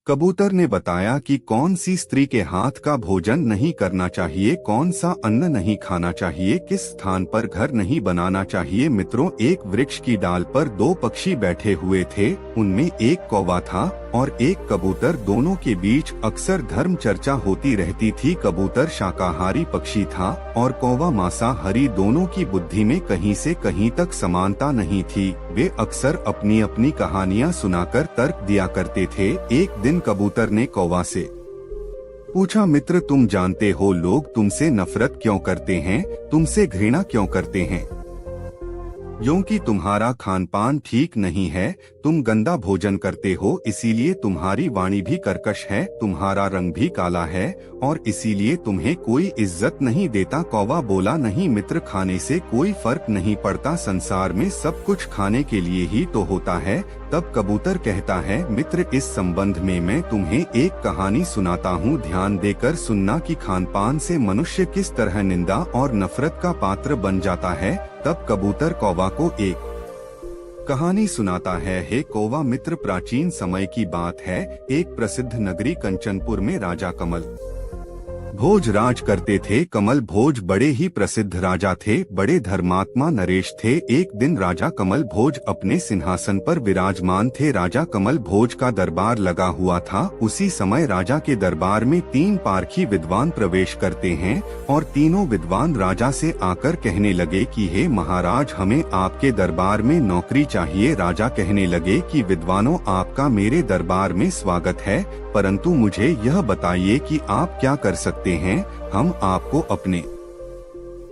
कबूतर ने बताया कि कौन सी स्त्री के हाथ का भोजन नहीं करना चाहिए, कौन सा अन्न नहीं खाना चाहिए, किस स्थान पर घर नहीं बनाना चाहिए। मित्रों, एक वृक्ष की डाल पर दो पक्षी बैठे हुए थे। उनमें एक कौवा था और एक कबूतर। दोनों के बीच अक्सर धर्म चर्चा होती रहती थी। कबूतर शाकाहारी पक्षी था और कौवा मांसाहारी। दोनों की बुद्धि में कहीं से कहीं तक समानता नहीं थी। वे अक्सर अपनी अपनी कहानियां सुनाकर तर्क दिया करते थे। एक दिन कबूतर ने कौवा से पूछा, मित्र, तुम जानते हो लोग तुमसे नफरत क्यों करते हैं, तुमसे घृणा क्यों करते हैं? क्योंकि तुम्हारा खान पान ठीक नहीं है, तुम गंदा भोजन करते हो, इसीलिए तुम्हारी वाणी भी कर्कश है, तुम्हारा रंग भी काला है और इसीलिए तुम्हें कोई इज्जत नहीं देता। कौवा बोला, नहीं मित्र, खाने से कोई फर्क नहीं पड़ता, संसार में सब कुछ खाने के लिए ही तो होता है। तब कबूतर कहता है, मित्र, इस संबंध में मैं तुम्हें एक कहानी सुनाता हूँ, ध्यान देकर सुनना कि खान पान से मनुष्य किस तरह निंदा और नफरत का पात्र बन जाता है। तब कबूतर कौवा को एक कहानी सुनाता है। हे कौवा मित्र, प्राचीन समय की बात है। एक प्रसिद्ध नगरी कंचनपुर में राजा कमल भोज राज करते थे। कमल भोज बड़े ही प्रसिद्ध राजा थे, बड़े धर्मात्मा नरेश थे। एक दिन राजा कमल भोज अपने सिंहासन पर विराजमान थे। राजा कमल भोज का दरबार लगा हुआ था। उसी समय राजा के दरबार में तीन पारखी विद्वान प्रवेश करते हैं और तीनों विद्वान राजा से आकर कहने लगे कि हे महाराज, हमें आपके दरबार में नौकरी चाहिए। राजा कहने लगे कि विद्वानों, आपका मेरे दरबार में स्वागत है, परंतु मुझे यह बताइए कि आप क्या कर सकते हैं। हम आपको अपने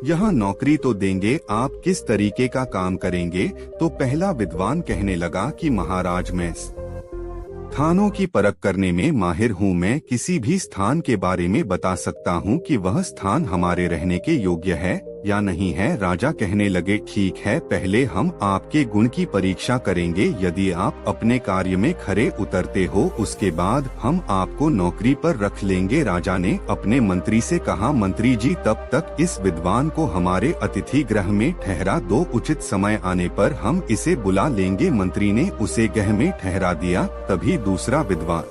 यहाँ नौकरी तो देंगे, आप किस तरीके का काम करेंगे? तो पहला विद्वान कहने लगा कि महाराज, मैं स्थानों की परख करने में माहिर हूँ। मैं किसी भी स्थान के बारे में बता सकता हूँ कि वह स्थान हमारे रहने के योग्य है या नहीं है। राजा कहने लगे, ठीक है, पहले हम आपके गुण की परीक्षा करेंगे। यदि आप अपने कार्य में खरे उतरते हो, उसके बाद हम आपको नौकरी पर रख लेंगे। राजा ने अपने मंत्री से कहा, मंत्री जी, तब तक इस विद्वान को हमारे अतिथि गृह में ठहरा दो, उचित समय आने पर हम इसे बुला लेंगे। मंत्री ने उसे गृह में ठहरा दिया। तभी दूसरा विद्वान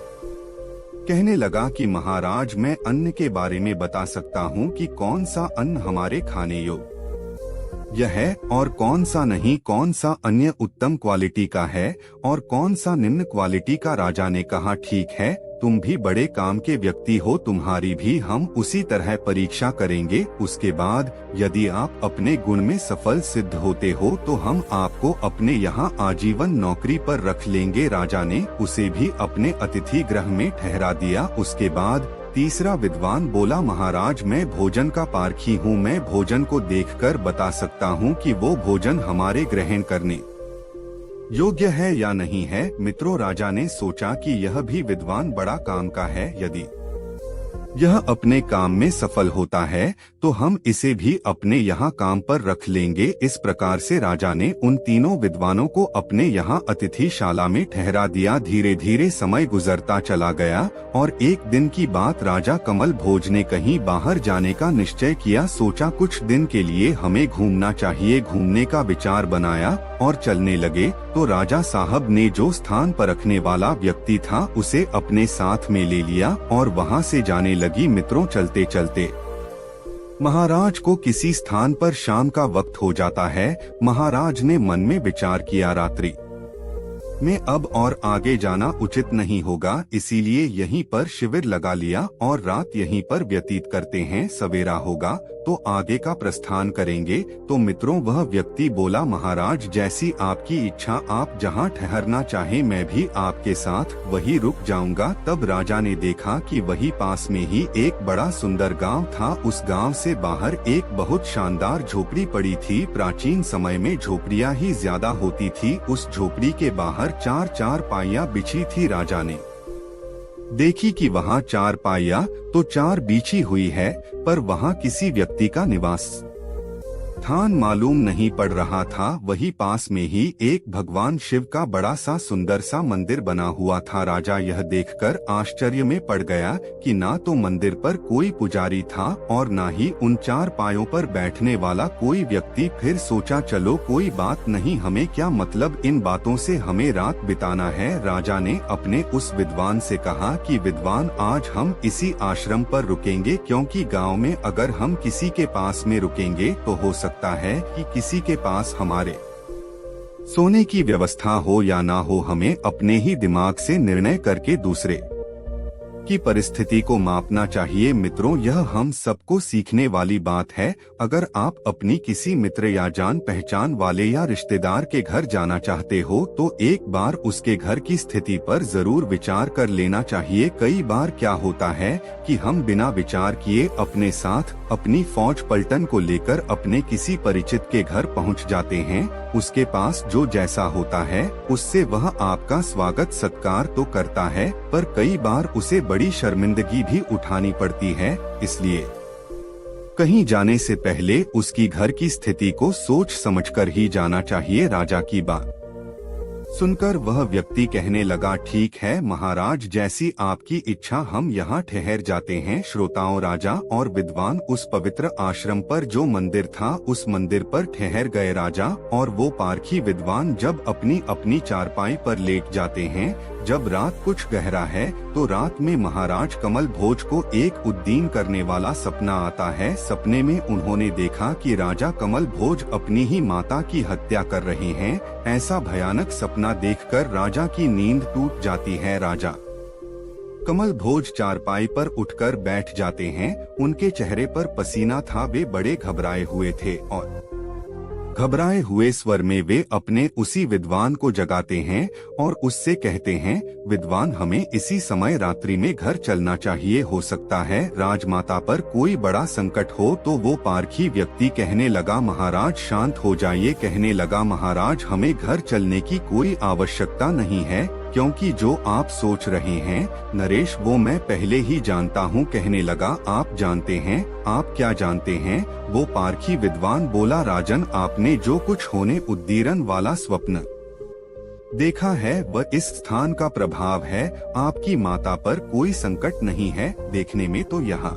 कहने लगा कि महाराज, मैं अन्न के बारे में बता सकता हूँ कि कौन सा अन्न हमारे खाने योग्य है और कौन सा नहीं, कौन सा अन्य उत्तम क्वालिटी का है और कौन सा निम्न क्वालिटी का। राजा ने कहा, ठीक है, तुम भी बड़े काम के व्यक्ति हो, तुम्हारी भी हम उसी तरह परीक्षा करेंगे। उसके बाद यदि आप अपने गुण में सफल सिद्ध होते हो तो हम आपको अपने यहाँ आजीवन नौकरी पर रख लेंगे। राजा ने उसे भी अपने अतिथि गृह में ठहरा दिया। उसके बाद तीसरा विद्वान बोला, महाराज, मैं भोजन का पारखी हूँ, मैं भोजन को देखकर बता सकता हूँ कि वो भोजन हमारे ग्रहण करने योग्य है या नहीं है। मित्रों, राजा ने सोचा कि यह भी विद्वान बड़ा काम का है, यदि यह अपने काम में सफल होता है तो हम इसे भी अपने यहाँ काम पर रख लेंगे। इस प्रकार से राजा ने उन तीनों विद्वानों को अपने यहाँ अतिथिशाला में ठहरा दिया। धीरे धीरे समय गुजरता चला गया और एक दिन की बात, राजा कमल भोज ने कहीं बाहर जाने का निश्चय किया। सोचा कुछ दिन के लिए हमें घूमना चाहिए। घूमने का विचार बनाया और चलने लगे। तो राजा साहब ने जो स्थान पर रखने वाला व्यक्ति था उसे अपने साथ में ले लिया और वहाँ से जाने लगी। मित्रों, चलते चलते महाराज को किसी स्थान पर शाम का वक्त हो जाता है। महाराज ने मन में विचार किया, रात्रि में अब और आगे जाना उचित नहीं होगा, इसीलिए यहीं पर शिविर लगा लिया और रात यहीं पर व्यतीत करते हैं। सवेरा होगा तो आगे का प्रस्थान करेंगे। तो मित्रों, वह व्यक्ति बोला, महाराज, जैसी आपकी इच्छा, आप जहां ठहरना चाहे मैं भी आपके साथ वही रुक जाऊंगा। तब राजा ने देखा कि वही पास में ही एक बड़ा सुंदर गांव था। उस गांव से बाहर एक बहुत शानदार झोपड़ी पड़ी थी। प्राचीन समय में झोपड़ियां ही ज्यादा होती थी। उस झोपड़ी के बाहर चार चारपाइयां बिछी थी। राजा ने देखी कि वहाँ चारपाइयां तो चार बिछी हुई है, पर वहाँ किसी व्यक्ति का निवास स्थान मालूम नहीं पड़ रहा था। वही पास में ही एक भगवान शिव का बड़ा सा सुंदर सा मंदिर बना हुआ था। राजा यह देखकर आश्चर्य में पड़ गया कि ना तो मंदिर पर कोई पुजारी था और ना ही उन चार पायों पर बैठने वाला कोई व्यक्ति। फिर सोचा चलो कोई बात नहीं, हमें क्या मतलब इन बातों से, हमें रात बिताना है। राजा ने अपने उस विद्वान से कहा कि विद्वान आज हम इसी आश्रम पर रुकेंगे, क्योंकि गांव में अगर हम किसी के पास में रुकेंगे तो हो सकता है कि किसी के पास हमारे सोने की व्यवस्था हो या ना हो। हमें अपने ही दिमाग से निर्णय करके दूसरे की परिस्थिति को मापना चाहिए। मित्रों, यह हम सबको सीखने वाली बात है। अगर आप अपनी किसी मित्र या जान पहचान वाले या रिश्तेदार के घर जाना चाहते हो तो एक बार उसके घर की स्थिति पर जरूर विचार कर लेना चाहिए। कई बार क्या होता है कि हम बिना विचार किए अपने साथ अपनी फौज पलटन को लेकर अपने किसी परिचित के घर पहुंच जाते हैं। उसके पास जो जैसा होता है उससे वह आपका स्वागत सत्कार तो करता है, पर कई बार उसे बड़ी शर्मिंदगी भी उठानी पड़ती है। इसलिए कहीं जाने से पहले उसकी घर की स्थिति को सोच समझकर ही जाना चाहिए। राजा की बात सुनकर वह व्यक्ति कहने लगा, ठीक है महाराज, जैसी आपकी इच्छा, हम यहाँ ठहर जाते हैं। श्रोताओं, राजा और विद्वान उस पवित्र आश्रम पर जो मंदिर था उस मंदिर पर ठहर गए। राजा और वो पारखी विद्वान जब अपनी अपनी चारपाई पर लेट जाते हैं। जब रात कुछ गहरा है तो रात में महाराज कमल भोज को एक उद्दीन करने वाला सपना आता है। सपने में उन्होंने देखा कि राजा कमल भोज अपनी ही माता की हत्या कर रहे हैं। ऐसा भयानक सपना देखकर राजा की नींद टूट जाती है। राजा कमल भोज चारपाई पर उठकर बैठ जाते हैं। उनके चेहरे पर पसीना था, वे बड़े घबराए हुए थे और घबराए हुए स्वर में वे अपने उसी विद्वान को जगाते हैं और उससे कहते हैं, विद्वान हमें इसी समय रात्रि में घर चलना चाहिए। हो सकता है राजमाता पर कोई बड़ा संकट हो। तो वो पारखी व्यक्ति कहने लगा, महाराज शांत हो जाइए। कहने लगा, महाराज हमें घर चलने की कोई आवश्यकता नहीं है, क्योंकि जो आप सोच रहे हैं नरेश वो मैं पहले ही जानता हूँ। कहने लगा, आप जानते हैं? आप क्या जानते हैं? वो पारखी विद्वान बोला, राजन आपने जो कुछ होने उद्दीरण वाला स्वप्न देखा है वह इस स्थान का प्रभाव है। आपकी माता पर कोई संकट नहीं है। देखने में तो यहाँ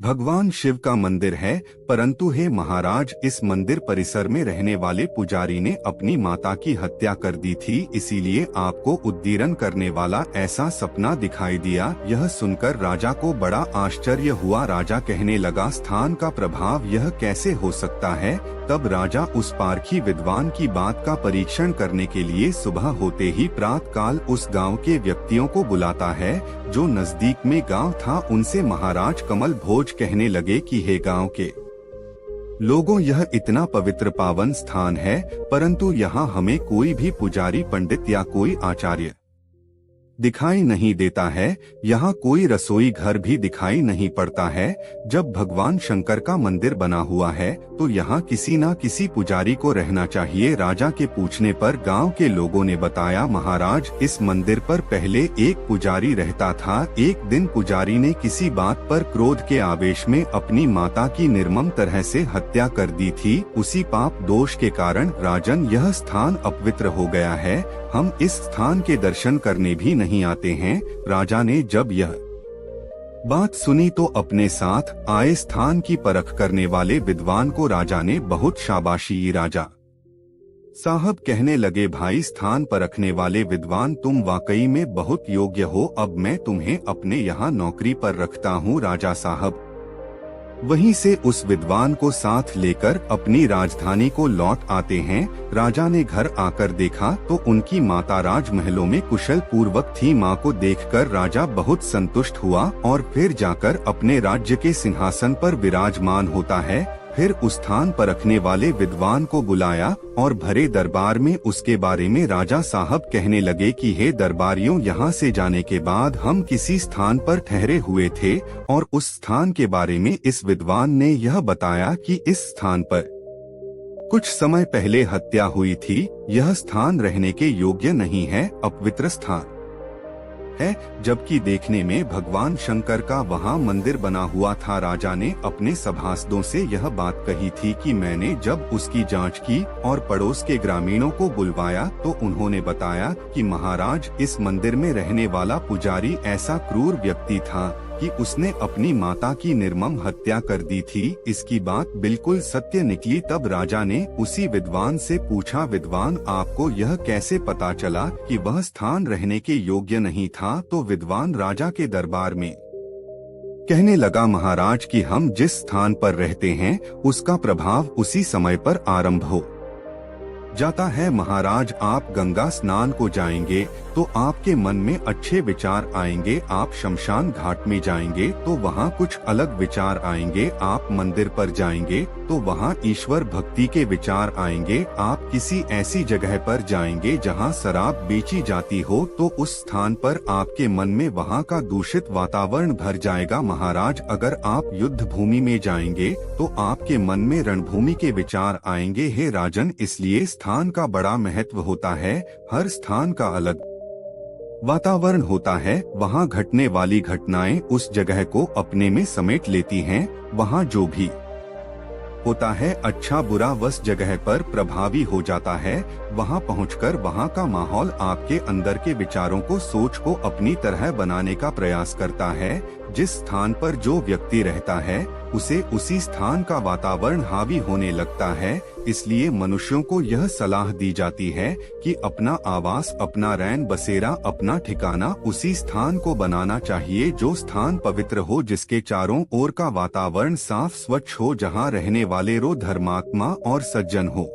भगवान शिव का मंदिर है, परंतु हे महाराज इस मंदिर परिसर में रहने वाले पुजारी ने अपनी माता की हत्या कर दी थी, इसीलिए आपको उद्दीरण करने वाला ऐसा सपना दिखाई दिया। यह सुनकर राजा को बड़ा आश्चर्य हुआ। राजा कहने लगा, स्थान का प्रभाव यह कैसे हो सकता है? तब राजा उस पारखी विद्वान की बात का परीक्षण करने के लिए सुबह होते ही प्रातः काल उस गांव के व्यक्तियों को बुलाता है जो नजदीक में गांव था। उनसे महाराज कमल भोज कहने लगे कि हे गांव के लोगों, यह इतना पवित्र पावन स्थान है, परंतु यहाँ हमें कोई भी पुजारी पंडित या कोई आचार्य दिखाई नहीं देता है। यहाँ कोई रसोई घर भी दिखाई नहीं पड़ता है। जब भगवान शंकर का मंदिर बना हुआ है तो यहाँ किसी न किसी पुजारी को रहना चाहिए। राजा के पूछने पर गांव के लोगों ने बताया, महाराज इस मंदिर पर पहले एक पुजारी रहता था। एक दिन पुजारी ने किसी बात पर क्रोध के आवेश में अपनी माता की निर्मम तरह से हत्या कर दी थी। उसी पाप दोष के कारण राजन यह स्थान अपवित्र हो गया है। हम इस स्थान के दर्शन करने भी नहीं आते हैं। राजा ने जब यह बात सुनी तो अपने साथ आए स्थान की परख करने वाले विद्वान को राजा ने बहुत शाबाशी। राजा साहब कहने लगे, भाई स्थान परखने वाले विद्वान तुम वाकई में बहुत योग्य हो। अब मैं तुम्हें अपने यहाँ नौकरी पर रखता हूँ। राजा साहब वहीं से उस विद्वान को साथ लेकर अपनी राजधानी को लौट आते हैं। राजा ने घर आकर देखा तो उनकी माता राजमहलों में कुशल पूर्वक थी। मां को देखकर राजा बहुत संतुष्ट हुआ और फिर जाकर अपने राज्य के सिंहासन पर विराजमान होता है। फिर उस स्थान पर रखने वाले विद्वान को बुलाया और भरे दरबार में उसके बारे में राजा साहब कहने लगे कि हे दरबारियों, यहाँ से जाने के बाद हम किसी स्थान पर ठहरे हुए थे और उस स्थान के बारे में इस विद्वान ने यह बताया कि इस स्थान पर कुछ समय पहले हत्या हुई थी। यह स्थान रहने के योग्य नहीं है, अपवित्र स्थान है, जबकि देखने में भगवान शंकर का वहाँ मंदिर बना हुआ था। राजा ने अपने सभासदों से यह बात कही थी कि मैंने जब उसकी जांच की और पड़ोस के ग्रामीणों को बुलवाया तो उन्होंने बताया कि महाराज, इस मंदिर में रहने वाला पुजारी ऐसा क्रूर व्यक्ति था कि उसने अपनी माता की निर्मम हत्या कर दी थी। इसकी बात बिल्कुल सत्य निकली। तब राजा ने उसी विद्वान से पूछा, विद्वान, आपको यह कैसे पता चला कि वह स्थान रहने के योग्य नहीं था? तो विद्वान राजा के दरबार में कहने लगा, महाराज, कि हम जिस स्थान पर रहते हैं उसका प्रभाव उसी समय पर आरंभ हो जाता है। महाराज, आप गंगा स्नान को जाएंगे तो आपके मन में अच्छे विचार आएंगे। आप शमशान घाट में जाएंगे तो वहाँ कुछ अलग विचार आएंगे। आप मंदिर पर जाएंगे तो वहाँ ईश्वर भक्ति के विचार आएंगे। आप किसी ऐसी जगह पर जाएंगे जहाँ शराब बेची जाती हो तो उस स्थान पर आपके मन में वहाँ का दूषित वातावरण भर जाएगा। महाराज, अगर आप युद्ध भूमि में जाएंगे तो आपके मन में रणभूमि के विचार आएंगे। हे राजन, इसलिए स्थान का बड़ा महत्व होता है। हर स्थान का अलग वातावरण होता है। वहाँ घटने वाली घटनाएं उस जगह को अपने में समेट लेती हैं। वहाँ जो भी होता है अच्छा बुरा उस जगह पर प्रभावी हो जाता है। वहाँ पहुंचकर वहाँ का माहौल आपके अंदर के विचारों को, सोच को अपनी तरह बनाने का प्रयास करता है। जिस स्थान पर जो व्यक्ति रहता है उसे उसी स्थान का वातावरण हावी होने लगता है। इसलिए मनुष्यों को यह सलाह दी जाती है कि अपना आवास, अपना रैन बसेरा, अपना ठिकाना उसी स्थान को बनाना चाहिए जो स्थान पवित्र हो, जिसके चारों ओर का वातावरण साफ स्वच्छ हो, जहाँ रहने वाले रो धर्मात्मा और सज्जन हो,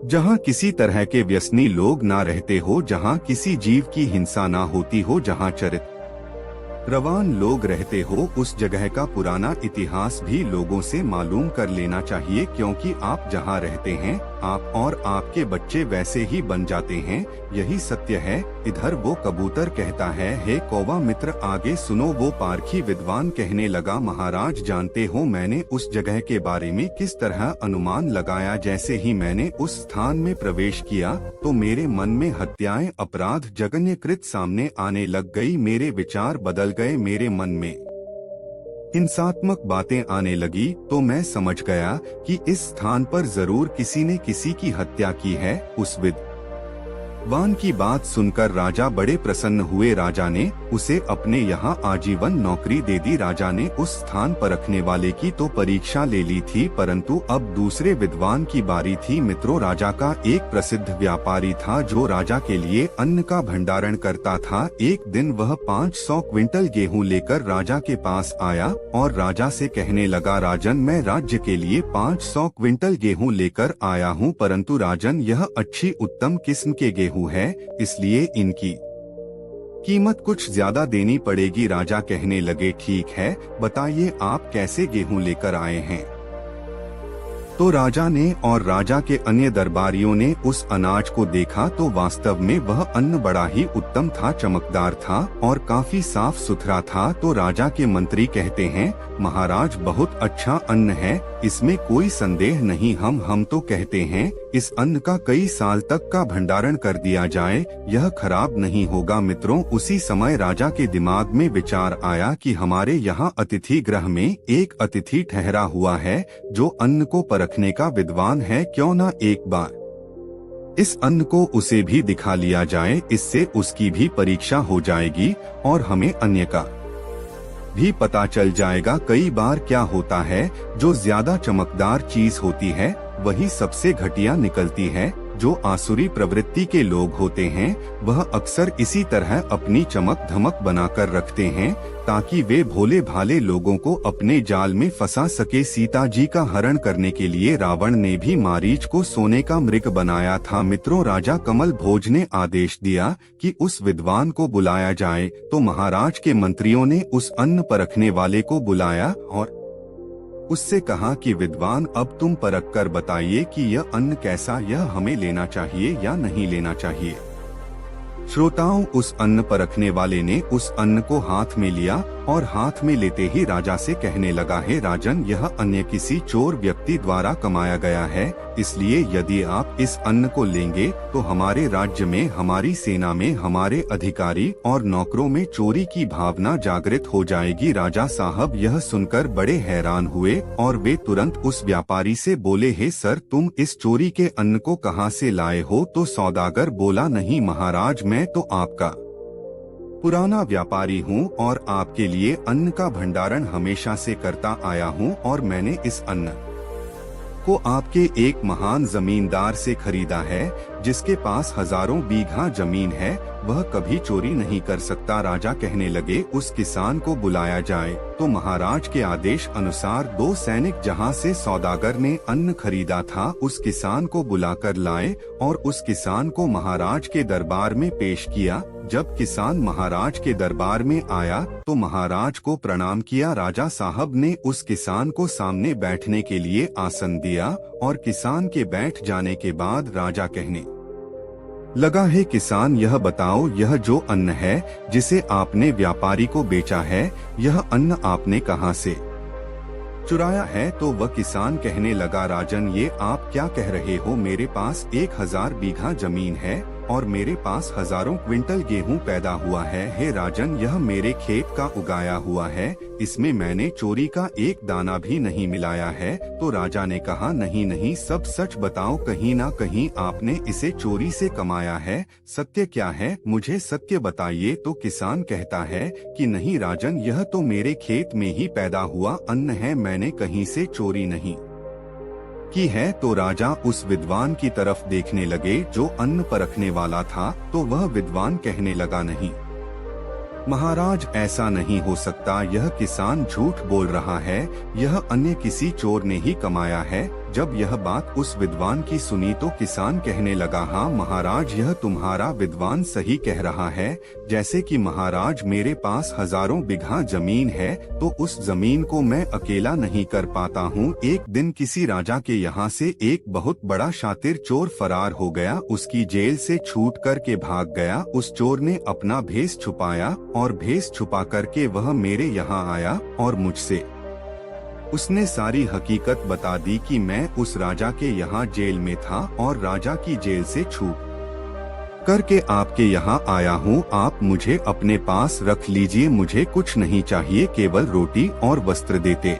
जहाँ किसी तरह के व्यसनी लोग ना रहते हो, जहाँ किसी जीव की हिंसा ना होती हो, जहाँ चरित्रवान लोग रहते हो। उस जगह का पुराना इतिहास भी लोगों से मालूम कर लेना चाहिए, क्योंकि आप जहाँ रहते हैं आप और आपके बच्चे वैसे ही बन जाते हैं। यही सत्य है। इधर वो कबूतर कहता है, हे कौवा मित्र, आगे सुनो। वो पारखी विद्वान कहने लगा, महाराज, जानते हो मैंने उस जगह के बारे में किस तरह अनुमान लगाया? जैसे ही मैंने उस स्थान में प्रवेश किया तो मेरे मन में हत्याएं, अपराध, जघन्यकृत सामने आने लग गई। मेरे विचार बदल गए। मेरे मन में हिंसात्मक बातें आने लगी। तो मैं समझ गया कि इस स्थान पर जरूर किसी ने किसी की हत्या की है। उस विद्वान की बात सुनकर राजा बड़े प्रसन्न हुए। राजा ने उसे अपने यहाँ आजीवन नौकरी दे दी। राजा ने उस स्थान पर रखने वाले की तो परीक्षा ले ली थी, परंतु अब दूसरे विद्वान की बारी थी। मित्रों, राजा का एक प्रसिद्ध व्यापारी था जो राजा के लिए अन्न का भंडारण करता था। एक दिन वह 500 क्विंटल गेहूं लेकर राजा के पास आया और राजा से कहने लगा, राजन, मैं राज्य के लिए 500 क्विंटल गेहूं लेकर आया हूं, परंतु राजन, यह अच्छी उत्तम किस्म के गेहूं है, इसलिए इनकी कीमत कुछ ज्यादा देनी पड़ेगी। राजा कहने लगे, ठीक है, बताइए आप कैसे गेहूं लेकर आए हैं? तो राजा ने और राजा के अन्य दरबारियों ने उस अनाज को देखा तो वास्तव में वह अन्न बड़ा ही उत्तम था, चमकदार था और काफी साफ सुथरा था। तो राजा के मंत्री कहते हैं, महाराज, बहुत अच्छा अन्न है, इसमें कोई संदेह नहीं। हम तो कहते हैं इस अन्न का कई साल तक का भंडारण कर दिया जाए, यह खराब नहीं होगा। मित्रों, उसी समय राजा के दिमाग में विचार आया कि हमारे यहाँ अतिथि गृह में एक अतिथि ठहरा हुआ है जो अन्न को परखने का विद्वान है। क्यों न एक बार इस अन्न को उसे भी दिखा लिया जाए, इससे उसकी भी परीक्षा हो जाएगी और हमें अन्य का भी पता चल जाएगा। कई बार क्या होता है, जो ज्यादा चमकदार चीज होती है वही सबसे घटिया निकलती है। जो आसुरी प्रवृत्ति के लोग होते हैं वह अक्सर इसी तरह अपनी चमक धमक बनाकर रखते हैं ताकि वे भोले भाले लोगों को अपने जाल में फंसा सके। सीता जी का हरण करने के लिए रावण ने भी मारीच को सोने का मृग बनाया था। मित्रों, राजा कमल भोज ने आदेश दिया कि उस विद्वान को बुलाया जाए। तो महाराज के मंत्रियों ने उस अन्न परखने वाले को बुलाया और उससे कहा कि विद्वान, अब तुम परख कर बताइए कि यह अन्न कैसा, यह हमें लेना चाहिए या नहीं लेना चाहिए। श्रोताओं, उस अन्न परखने वाले ने उस अन्न को हाथ में लिया और हाथ में लेते ही राजा से कहने लगा, हे राजन, यह अन्य किसी चोर व्यक्ति द्वारा कमाया गया है, इसलिए यदि आप इस अन्न को लेंगे तो हमारे राज्य में, हमारी सेना में, हमारे अधिकारी और नौकरों में चोरी की भावना जागृत हो जाएगी। राजा साहब यह सुनकर बड़े हैरान हुए और वे तुरंत उस व्यापारी से बोले, हे सर, तुम इस चोरी के अन्न को कहाँ से लाए हो? तो सौदागर बोला, नहीं महाराज, मैं तो आपका पुराना व्यापारी हूँ और आपके लिए अन्न का भंडारण हमेशा से करता आया हूँ और मैंने इस अन्न को आपके एक महान जमींदार से खरीदा है जिसके पास हजारों बीघा जमीन है, वह कभी चोरी नहीं कर सकता। राजा कहने लगे, उस किसान को बुलाया जाए। तो महाराज के आदेश अनुसार 2 सैनिक जहां से सौदागर ने अन्न खरीदा था उस किसान को बुलाकर लाए और उस किसान को महाराज के दरबार में पेश किया। जब किसान महाराज के दरबार में आया तो महाराज को प्रणाम किया। राजा साहब ने उस किसान को सामने बैठने के लिए आसन दिया और किसान के बैठ जाने के बाद राजा कहने लगा, है किसान, यह बताओ, यह जो अन्न है जिसे आपने व्यापारी को बेचा है, यह अन्न आपने कहां से चुराया है? तो वह किसान कहने लगा, राजन, ये आप क्या कह रहे हो? मेरे पास 1000 बीघा जमीन है और मेरे पास हजारों क्विंटल गेहूं पैदा हुआ है। हे राजन, यह मेरे खेत का उगाया हुआ है, इसमें मैंने चोरी का एक दाना भी नहीं मिलाया है। तो राजा ने कहा, नहीं नहीं, सब सच बताओ, कहीं ना कहीं आपने इसे चोरी से कमाया है। सत्य क्या है? मुझे सत्य बताइए। तो किसान कहता है कि नहीं राजन, यह तो मेरे खेत में ही पैदा हुआ अन्न है, मैंने कहीं से चोरी नहीं की है। तो राजा उस विद्वान की तरफ देखने लगे जो अन्न परखने वाला था। तो वह विद्वान कहने लगा, नहीं महाराज, ऐसा नहीं हो सकता, यह किसान झूठ बोल रहा है, यह अन्य किसी चोर ने ही कमाया है। जब यह बात उस विद्वान की सुनी तो किसान कहने लगा, हाँ महाराज, यह तुम्हारा विद्वान सही कह रहा है। जैसे कि महाराज, मेरे पास हजारों बीघा जमीन है तो उस जमीन को मैं अकेला नहीं कर पाता हूँ। एक दिन किसी राजा के यहाँ से एक बहुत बड़ा शातिर चोर फरार हो गया, उसकी जेल से छूट करके भाग गया। उस चोर ने अपना भेष छुपाया और भेष छुपा करके वह मेरे यहाँ आया और मुझसे उसने सारी हकीकत बता दी कि मैं उस राजा के यहाँ जेल में था और राजा की जेल से छूट करके आपके यहाँ आया हूँ। आप मुझे अपने पास रख लीजिए, मुझे कुछ नहीं चाहिए, केवल रोटी और वस्त्र देते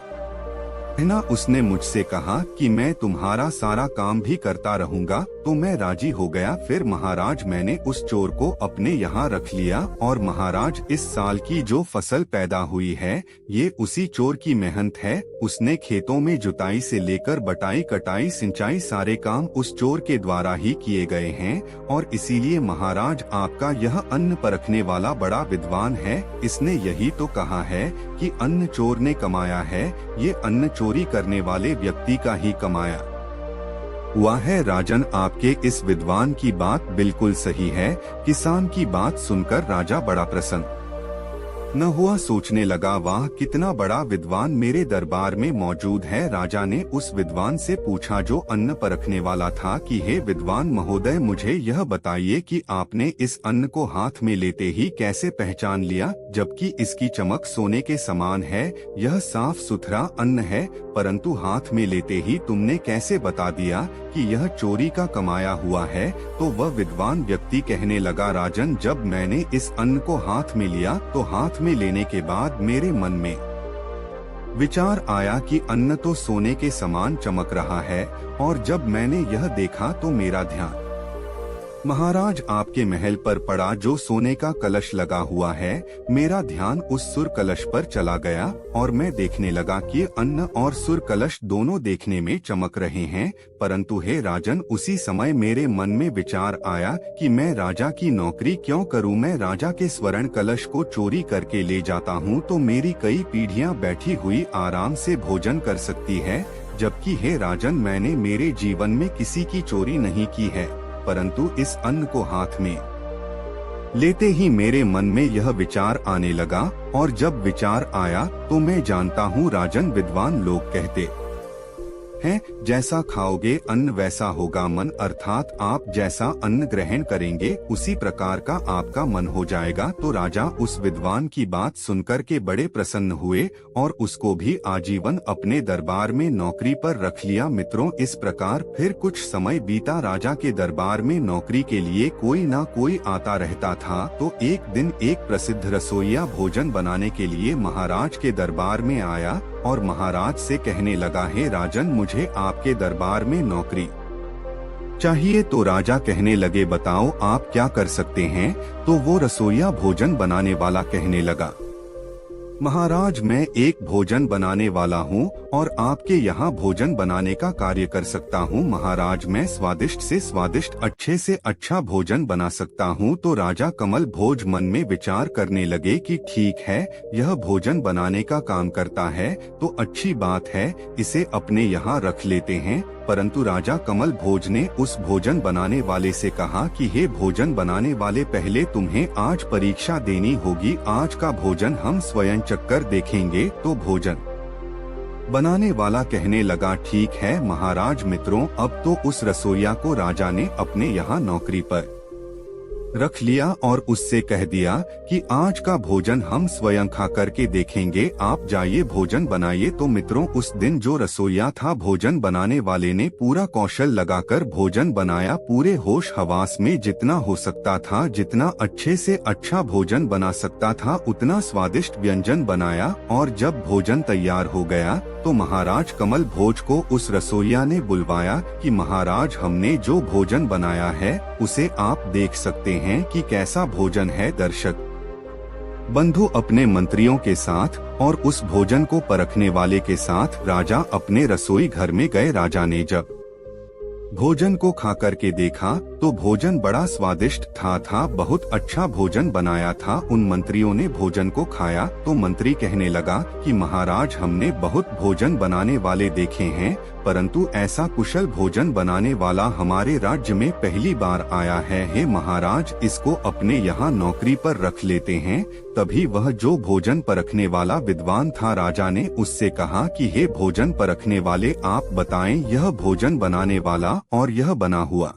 रहना। उसने मुझसे कहा कि मैं तुम्हारा सारा काम भी करता रहूंगा, तो मैं राजी हो गया। फिर महाराज, मैंने उस चोर को अपने यहाँ रख लिया और महाराज, इस साल की जो फसल पैदा हुई है ये उसी चोर की मेहनत है। उसने खेतों में जुताई से लेकर बटाई, कटाई, सिंचाई, सारे काम उस चोर के द्वारा ही किए गए हैं और इसीलिए महाराज, आपका यह अन्न परखने वाला बड़ा विद्वान है। इसने यही तो कहा है कि अन्न चोर ने कमाया है, ये अन्न चोरी करने वाले व्यक्ति का ही कमाया हुआ है। राजन, आपके इस विद्वान की बात बिल्कुल सही है। किसान की बात सुनकर राजा बड़ा प्रसन्न न हुआ, सोचने लगा, वाह, कितना बड़ा विद्वान मेरे दरबार में मौजूद है। राजा ने उस विद्वान से पूछा जो अन्न परखने वाला था कि हे विद्वान महोदय, मुझे यह बताइए कि आपने इस अन्न को हाथ में लेते ही कैसे पहचान लिया, जबकि इसकी चमक सोने के समान है। यह साफ सुथरा अन्न है, परंतु हाथ में लेते ही तुमने कैसे बता दिया कि यह चोरी का कमाया हुआ है? तो वह विद्वान व्यक्ति कहने लगा, राजन, जब मैंने इस अन्न को हाथ में लिया तो हाथ में लेने के बाद मेरे मन में विचार आया कि अन्न तो सोने के समान चमक रहा है और जब मैंने यह देखा तो मेरा ध्यान महाराज आपके महल पर पड़ा जो सोने का कलश लगा हुआ है। मेरा ध्यान उस सुर कलश पर चला गया और मैं देखने लगा कि अन्न और सुर कलश दोनों देखने में चमक रहे हैं, परंतु हे राजन, उसी समय मेरे मन में विचार आया कि मैं राजा की नौकरी क्यों करूं? मैं राजा के स्वर्ण कलश को चोरी करके ले जाता हूं तो मेरी कई पीढ़ियां बैठी हुई आराम से भोजन कर सकती है, जबकि हे राजन, मैंने मेरे जीवन में किसी की चोरी नहीं की है, परंतु इस अन्न को हाथ में लेते ही मेरे मन में यह विचार आने लगा और जब विचार आया तो मैं जानता हूँ राजन, विद्वान लोग कहते है, जैसा खाओगे अन्न वैसा होगा मन, अर्थात आप जैसा अन्न ग्रहण करेंगे उसी प्रकार का आपका मन हो जाएगा। तो राजा उस विद्वान की बात सुनकर के बड़े प्रसन्न हुए और उसको भी आजीवन अपने दरबार में नौकरी पर रख लिया। मित्रों, इस प्रकार फिर कुछ समय बीता। राजा के दरबार में नौकरी के लिए कोई ना कोई आता रहता था। तो एक दिन एक प्रसिद्ध रसोइया भोजन बनाने के लिए महाराज के दरबार में आया और महाराज से कहने लगा, हे राजन, मुझे आपके दरबार में नौकरी चाहिए। तो राजा कहने लगे, बताओ आप क्या कर सकते हैं। तो वो रसोइया भोजन बनाने वाला कहने लगा, महाराज, मैं एक भोजन बनाने वाला हूँ और आपके यहाँ भोजन बनाने का कार्य कर सकता हूँ। महाराज, मैं स्वादिष्ट से स्वादिष्ट, अच्छे से अच्छा भोजन बना सकता हूँ। तो राजा कमल भोज मन में विचार करने लगे कि ठीक है, यह भोजन बनाने का काम करता है तो अच्छी बात है, इसे अपने यहाँ रख लेते हैं। परंतु राजा कमल भोज ने उस भोजन बनाने वाले से कहा कि हे भोजन बनाने वाले, पहले तुम्हें आज परीक्षा देनी होगी। आज का भोजन हम स्वयं चखकर देखेंगे। तो भोजन बनाने वाला कहने लगा, ठीक है महाराज। मित्रों, अब तो उस रसोइया को राजा ने अपने यहाँ नौकरी पर रख लिया और उससे कह दिया कि आज का भोजन हम स्वयं खा करके देखेंगे, आप जाइए भोजन बनाइए। तो मित्रों, उस दिन जो रसोइया था, भोजन बनाने वाले ने पूरा कौशल लगाकर भोजन बनाया। पूरे होश हवास में जितना हो सकता था, जितना अच्छे से अच्छा भोजन बना सकता था, उतना स्वादिष्ट व्यंजन बनाया। और जब भोजन तैयार हो गया तो महाराज कमल भोज को उस रसोइया ने बुलवाया कि महाराज, हमने जो भोजन बनाया है उसे आप देख सकते हैं कि कैसा भोजन है। दर्शक बंधु अपने मंत्रियों के साथ और उस भोजन को परखने वाले के साथ राजा अपने रसोई घर में गए। राजा ने जब भोजन को खा करके देखा तो भोजन बड़ा स्वादिष्ट था, बहुत अच्छा भोजन बनाया था। उन मंत्रियों ने भोजन को खाया तो मंत्री कहने लगा कि महाराज, हमने बहुत भोजन बनाने वाले देखे हैं, परंतु ऐसा कुशल भोजन बनाने वाला हमारे राज्य में पहली बार आया है। हे महाराज, इसको अपने यहाँ नौकरी पर रख लेते हैं। तभी वह जो भोजन परखने वाला विद्वान था, राजा ने उससे कहा कि हे भोजन परखने वाले, आप बताएं यह भोजन बनाने वाला और यह बना हुआ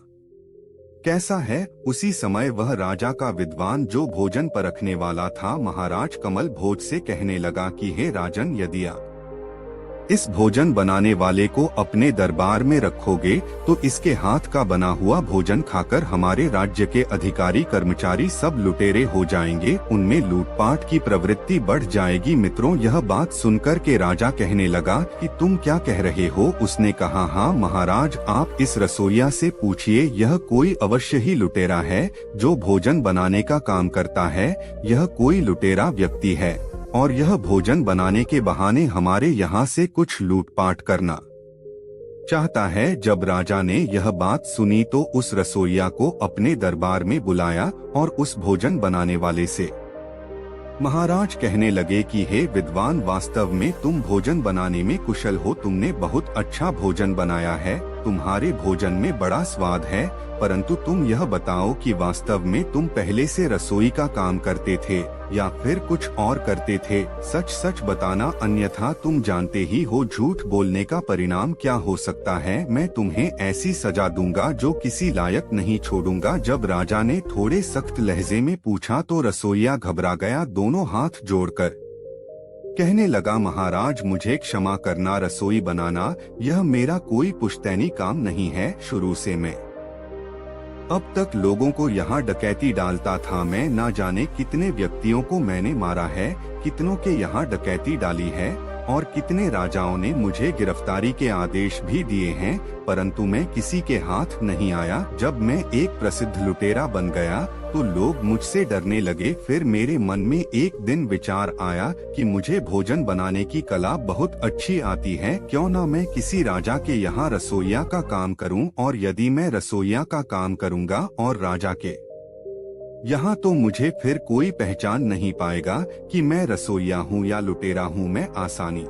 कैसा है। उसी समय वह राजा का विद्वान जो भोजन परखने वाला था, महाराज कमल भोज से कहने लगा कि हे राजन, यदि आप इस भोजन बनाने वाले को अपने दरबार में रखोगे तो इसके हाथ का बना हुआ भोजन खाकर हमारे राज्य के अधिकारी कर्मचारी सब लुटेरे हो जाएंगे, उनमें लूटपाट की प्रवृत्ति बढ़ जाएगी। मित्रों, यह बात सुनकर के राजा कहने लगा कि तुम क्या कह रहे हो। उसने कहा, हाँ महाराज, आप इस रसोइया से पूछिए, यह कोई अवश्य ही लुटेरा है जो भोजन बनाने का काम करता है। यह कोई लुटेरा व्यक्ति है और यह भोजन बनाने के बहाने हमारे यहाँ से कुछ लूटपाट करना चाहता है। जब राजा ने यह बात सुनी तो उस रसोइया को अपने दरबार में बुलाया और उस भोजन बनाने वाले से महाराज कहने लगे कि हे विद्वान, वास्तव में तुम भोजन बनाने में कुशल हो, तुमने बहुत अच्छा भोजन बनाया है, तुम्हारे भोजन में बड़ा स्वाद है। परंतु तुम यह बताओ कि वास्तव में तुम पहले से रसोई का काम करते थे या फिर कुछ और करते थे। सच सच बताना, अन्यथा तुम जानते ही हो झूठ बोलने का परिणाम क्या हो सकता है। मैं तुम्हें ऐसी सजा दूंगा जो किसी लायक नहीं छोड़ूंगा। जब राजा ने थोड़े सख्त लहजे में पूछा तो रसोइया घबरा गया, दोनों हाथ जोड़कर कहने लगा, महाराज मुझे क्षमा करना, रसोई बनाना यह मेरा कोई पुश्तैनी काम नहीं है। शुरू से मैं अब तक लोगों को यहाँ डकैती डालता था। मैं ना जाने कितने व्यक्तियों को मैंने मारा है, कितनों के यहाँ डकैती डाली है और कितने राजाओं ने मुझे गिरफ्तारी के आदेश भी दिए हैं, परंतु मैं किसी के हाथ नहीं आया। जब मैं एक प्रसिद्ध लुटेरा बन गया तो लोग मुझसे डरने लगे। फिर मेरे मन में एक दिन विचार आया कि मुझे भोजन बनाने की कला बहुत अच्छी आती है, क्यों ना मैं किसी राजा के यहाँ रसोइया का काम करूं। और यदि मैं रसोइया का काम करूंगा और राजा के यहाँ, तो मुझे फिर कोई पहचान नहीं पाएगा कि मैं रसोइया हूँ या लुटेरा हूँ। मैं आसानी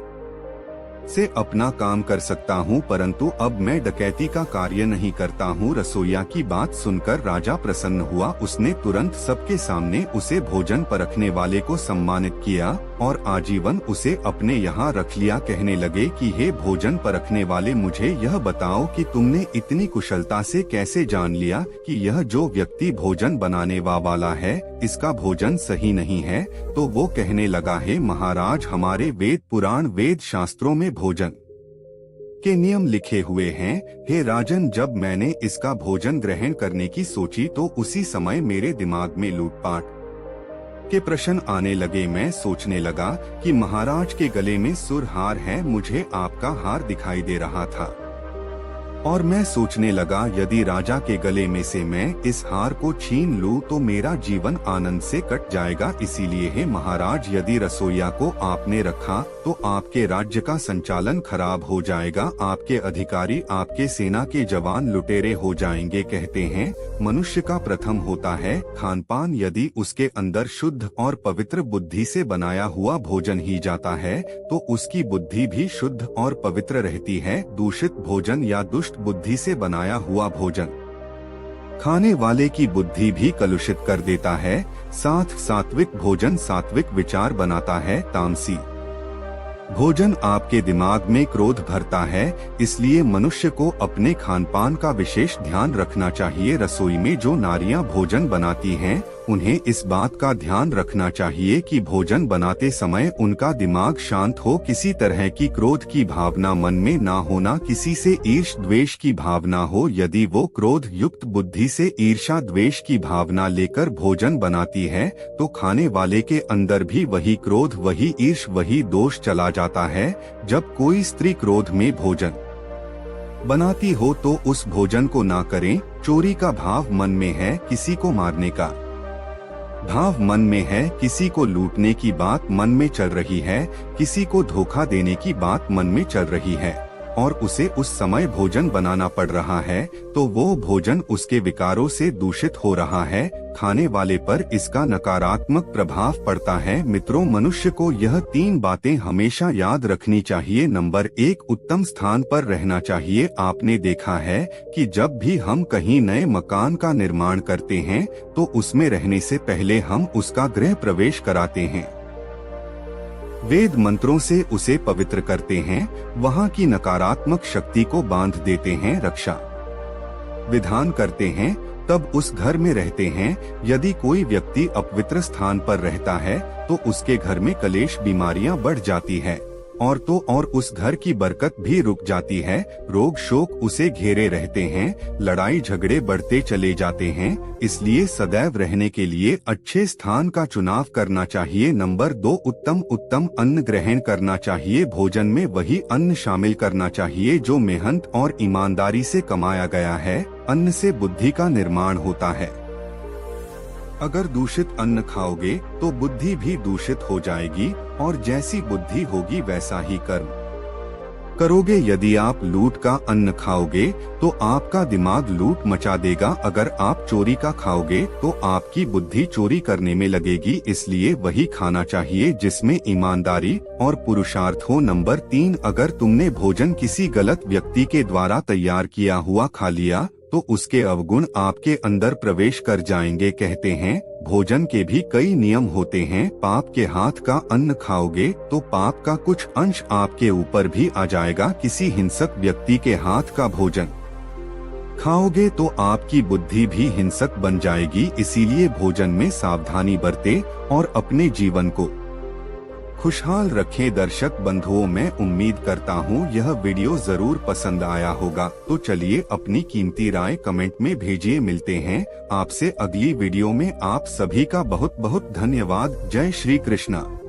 से अपना काम कर सकता हूँ, परंतु अब मैं डकैती का कार्य नहीं करता हूँ। रसोइया की बात सुनकर राजा प्रसन्न हुआ। उसने तुरंत सबके सामने उसे भोजन परखने वाले को सम्मानित किया और आजीवन उसे अपने यहाँ रख लिया। कहने लगे कि हे भोजन परखने वाले, मुझे यह बताओ कि तुमने इतनी कुशलता से कैसे जान लिया कि यह जो व्यक्ति भोजन बनाने वाला है इसका भोजन सही नहीं है। तो वो कहने लगा, हे महाराज, हमारे वेद पुराण वेद शास्त्रों में भोजन के नियम लिखे हुए हैं। हे राजन, जब मैंने इसका भोजन ग्रहण करने की सोची तो उसी समय मेरे दिमाग में लूटपाट के प्रश्न आने लगे। मैं सोचने लगा कि महाराज के गले में सुर हार है, मुझे आपका हार दिखाई दे रहा था और मैं सोचने लगा यदि राजा के गले में से मैं इस हार को छीन लूं तो मेरा जीवन आनंद से कट जाएगा। इसीलिए हे महाराज, यदि रसोइया को आपने रखा तो आपके राज्य का संचालन खराब हो जाएगा, आपके अधिकारी, आपके सेना के जवान लुटेरे हो जाएंगे। कहते हैं मनुष्य का प्रथम होता है खान पान। यदि उसके अंदर शुद्ध और पवित्र बुद्धि से बनाया हुआ भोजन ही जाता है तो उसकी बुद्धि भी शुद्ध और पवित्र रहती है। दूषित भोजन या दुष्ट बुद्धि से बनाया हुआ भोजन खाने वाले की बुद्धि भी कलुषित कर देता है। सात्विक भोजन सात्विक विचार बनाता है। तामसी भोजन आपके दिमाग में क्रोध भरता है। इसलिए मनुष्य को अपने खान पान का विशेष ध्यान रखना चाहिए। रसोई में जो नारियां भोजन बनाती हैं उन्हें इस बात का ध्यान रखना चाहिए कि भोजन बनाते समय उनका दिमाग शांत हो, किसी तरह की क्रोध की भावना मन में ना होना, किसी से ईर्ष द्वेष की भावना हो। यदि वो क्रोध युक्त बुद्धि से ईर्षा द्वेष की भावना लेकर भोजन बनाती है तो खाने वाले के अंदर भी वही क्रोध, वही ईर्ष, वही दोष चला जाता है। जब कोई स्त्री क्रोध में भोजन बनाती हो तो उस भोजन को ना करें। चोरी का भाव मन में है, किसी को मारने का भाव मन में है, किसी को लूटने की बात मन में चल रही है, किसी को धोखा देने की बात मन में चल रही है और उसे उस समय भोजन बनाना पड़ रहा है तो वो भोजन उसके विकारों से दूषित हो रहा है। खाने वाले पर इसका नकारात्मक प्रभाव पड़ता है। मित्रों, मनुष्य को यह 3 बातें हमेशा याद रखनी चाहिए। नंबर 1, उत्तम स्थान पर रहना चाहिए। आपने देखा है कि जब भी हम कहीं नए मकान का निर्माण करते हैं तो उसमें रहने से पहले हम उसका गृह प्रवेश कराते हैं, वेद मंत्रों से उसे पवित्र करते हैं, वहाँ की नकारात्मक शक्ति को बांध देते हैं, रक्षा विधान करते हैं, तब उस घर में रहते हैं। यदि कोई व्यक्ति अपवित्र स्थान पर रहता है तो उसके घर में कलेश, बीमारियां बढ़ जाती है और उस घर की बरकत भी रुक जाती है। रोग शोक उसे घेरे रहते हैं, लड़ाई झगड़े बढ़ते चले जाते हैं। इसलिए सदैव रहने के लिए अच्छे स्थान का चुनाव करना चाहिए। नंबर 2, उत्तम अन्न ग्रहण करना चाहिए। भोजन में वही अन्न शामिल करना चाहिए जो मेहनत और ईमानदारी से कमाया गया है। अन्न से बुद्धि का निर्माण होता है। अगर दूषित अन्न खाओगे तो बुद्धि भी दूषित हो जाएगी और जैसी बुद्धि होगी वैसा ही कर्म करोगे। यदि आप लूट का अन्न खाओगे तो आपका दिमाग लूट मचा देगा। अगर आप चोरी का खाओगे तो आपकी बुद्धि चोरी करने में लगेगी। इसलिए वही खाना चाहिए जिसमें ईमानदारी और पुरुषार्थ हो। नंबर 3, अगर तुमने भोजन किसी गलत व्यक्ति के द्वारा तैयार किया हुआ खा लिया तो उसके अवगुण आपके अंदर प्रवेश कर जाएंगे। कहते हैं भोजन के भी कई नियम होते हैं। पाप के हाथ का अन्न खाओगे तो पाप का कुछ अंश आपके ऊपर भी आ जाएगा। किसी हिंसक व्यक्ति के हाथ का भोजन खाओगे तो आपकी बुद्धि भी हिंसक बन जाएगी। इसीलिए भोजन में सावधानी बरतें और अपने जीवन को खुशहाल रखें। दर्शक बंधुओं, मैं उम्मीद करता हूँ यह वीडियो जरूर पसंद आया होगा। तो चलिए अपनी कीमती राय कमेंट में भेजिए। मिलते हैं आपसे अगली वीडियो में। आप सभी का बहुत बहुत धन्यवाद। जय श्री कृष्णा।